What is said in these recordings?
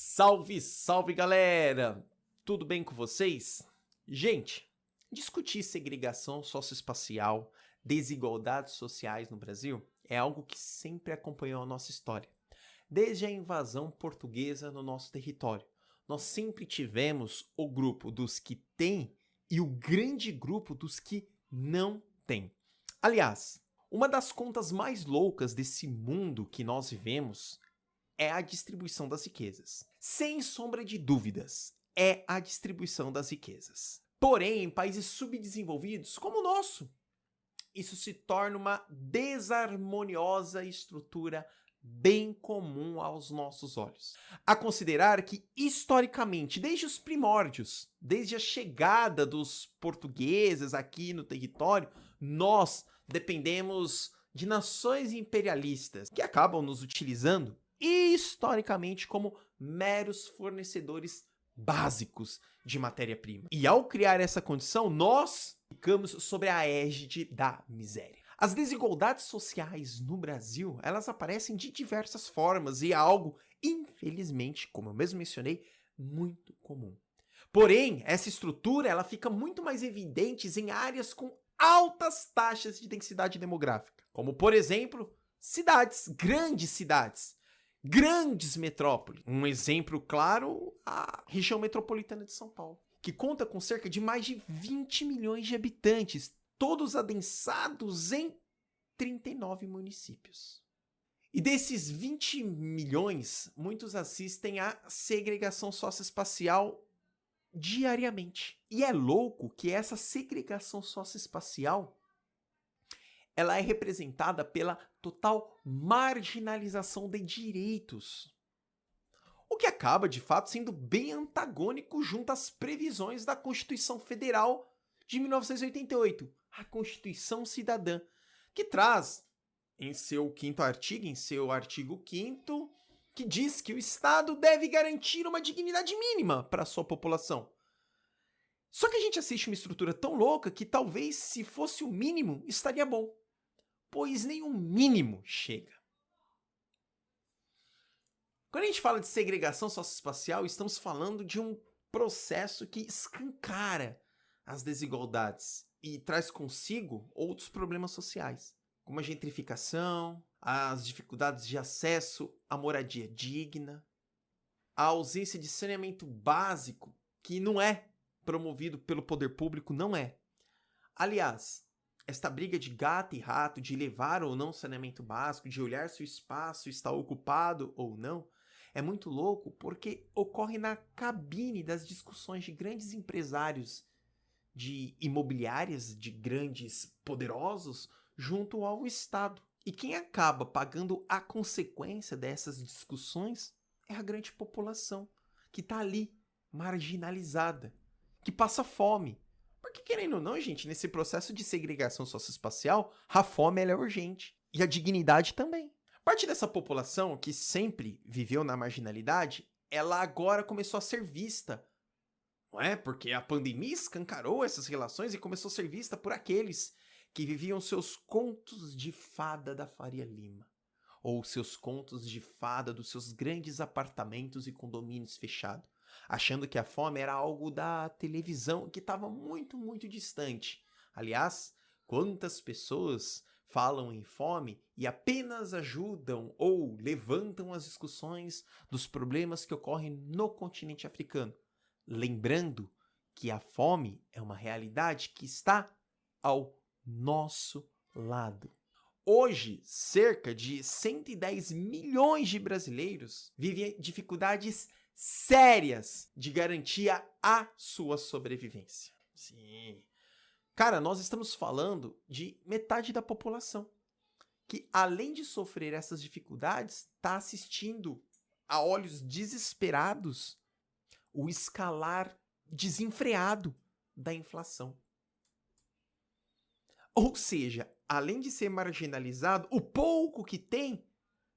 Salve, salve galera! Tudo bem com vocês? Gente, discutir segregação socioespacial, desigualdades sociais no Brasil é algo que sempre acompanhou a nossa história. Desde a invasão portuguesa no nosso território, nós sempre tivemos o grupo dos que têm e o grande grupo dos que não têm. Aliás, uma das contas mais loucas desse mundo que nós vivemos é a distribuição das riquezas. Sem sombra de dúvidas, é a distribuição das riquezas. Porém, em países subdesenvolvidos como o nosso, isso se torna uma desarmoniosa estrutura bem comum aos nossos olhos. A considerar que, historicamente, desde os primórdios, desde a chegada dos portugueses aqui no território, nós dependemos de nações imperialistas que acabam nos utilizando historicamente como meros fornecedores básicos de matéria-prima. E ao criar essa condição, nós ficamos sob a égide da miséria. As desigualdades sociais no Brasil, elas aparecem de diversas formas e é algo, infelizmente, como eu mesmo mencionei, muito comum. Porém, essa estrutura ela fica muito mais evidente em áreas com altas taxas de densidade demográfica, como, por exemplo, cidades, grandes metrópoles. Um exemplo claro, a região metropolitana de São Paulo, que conta com cerca de mais de 20 milhões de habitantes, todos adensados em 39 municípios. E desses 20 milhões, muitos assistem à segregação socioespacial diariamente. E é louco que essa segregação socioespacial ela é representada pela total marginalização de direitos. O que acaba, de fato, sendo bem antagônico junto às previsões da Constituição Federal de 1988, a Constituição Cidadã, que traz em seu artigo 5º, que diz que o Estado deve garantir uma dignidade mínima para a sua população. Só que a gente assiste uma estrutura tão louca que talvez se fosse o mínimo estaria bom, pois nem o mínimo chega. Quando a gente fala de segregação socioespacial, estamos falando de um processo que escancara as desigualdades e traz consigo outros problemas sociais, como a gentrificação, as dificuldades de acesso à moradia digna, a ausência de saneamento básico que não é promovido pelo poder público, não é. Aliás, esta briga de gato e rato, de levar ou não saneamento básico, de olhar se o espaço está ocupado ou não, é muito louco porque ocorre na cabine das discussões de grandes empresários de imobiliárias, de grandes poderosos, junto ao Estado. E quem acaba pagando a consequência dessas discussões é a grande população, que está ali, marginalizada, que passa fome. Porque, querendo ou não, gente, nesse processo de segregação socioespacial, a fome ela é urgente. E a dignidade também. Parte dessa população que sempre viveu na marginalidade, ela agora começou a ser vista. Não é? Porque a pandemia escancarou essas relações e começou a ser vista por aqueles que viviam seus contos de fada da Faria Lima. Ou seus contos de fada dos seus grandes apartamentos e condomínios fechados, achando que a fome era algo da televisão que estava muito, muito distante. Aliás, quantas pessoas falam em fome e apenas ajudam ou levantam as discussões dos problemas que ocorrem no continente africano, lembrando que a fome é uma realidade que está ao nosso lado. Hoje, cerca de 110 milhões de brasileiros vivem dificuldades sérias de garantia à sua sobrevivência. Sim. Cara, nós estamos falando de metade da população que, além de sofrer essas dificuldades, está assistindo a olhos desesperados o escalar desenfreado da inflação. Ou seja, além de ser marginalizado, o pouco que tem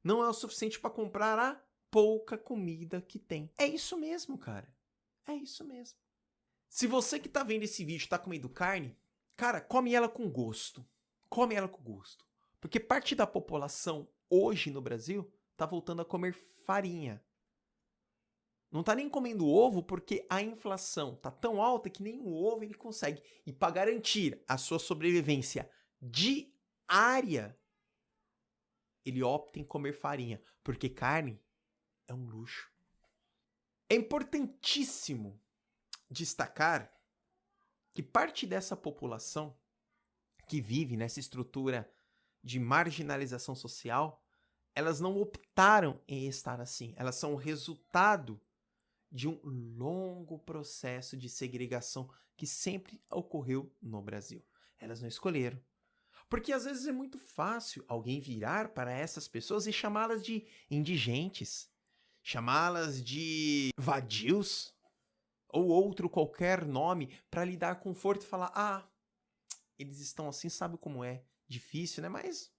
não é o suficiente para comprar a pouca comida que tem. É isso mesmo, cara. É isso mesmo. Se você que tá vendo esse vídeo tá comendo carne, cara, come ela com gosto. Come ela com gosto. Porque parte da população hoje no Brasil tá voltando a comer farinha. Não tá nem comendo ovo porque a inflação tá tão alta que nem o ovo ele consegue. E para garantir a sua sobrevivência diária, ele opta em comer farinha, porque carne é um luxo. É importantíssimo destacar que parte dessa população que vive nessa estrutura de marginalização social, elas não optaram em estar assim. Elas são o resultado de um longo processo de segregação que sempre ocorreu no Brasil. Elas não escolheram. Porque às vezes é muito fácil alguém virar para essas pessoas e chamá-las de indigentes, chamá-las de vadios ou outro qualquer nome para lhe dar conforto e falar: ah, eles estão assim, sabe como é difícil, né? Mas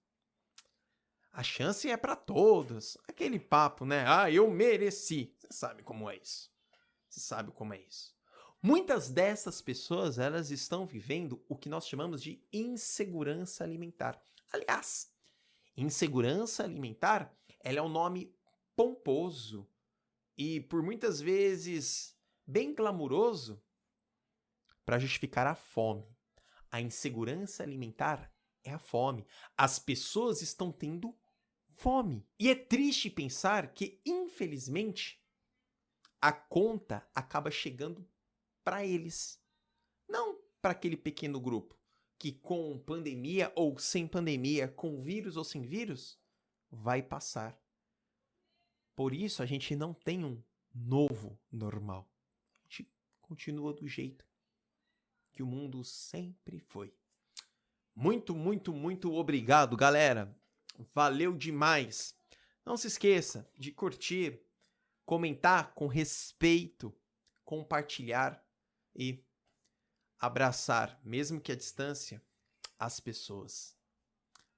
a chance é para todos. Aquele papo, né? Ah, eu mereci. Você sabe como é isso. Você sabe como é isso. Muitas dessas pessoas, elas estão vivendo o que nós chamamos de insegurança alimentar. Aliás, insegurança alimentar, ela é um nome pomposo e por muitas vezes bem glamuroso para justificar a fome. A insegurança alimentar é a fome. As pessoas estão tendo fome. E é triste pensar que, infelizmente, a conta acaba chegando para eles. Não para aquele pequeno grupo que com pandemia ou sem pandemia, com vírus ou sem vírus, vai passar. Por isso a gente não tem um novo normal. A gente continua do jeito que o mundo sempre foi. Muito, muito, muito obrigado, galera. Valeu demais. Não se esqueça de curtir, comentar com respeito, compartilhar e abraçar, mesmo que à distância, as pessoas.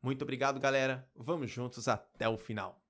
Muito obrigado, galera. Vamos juntos até o final.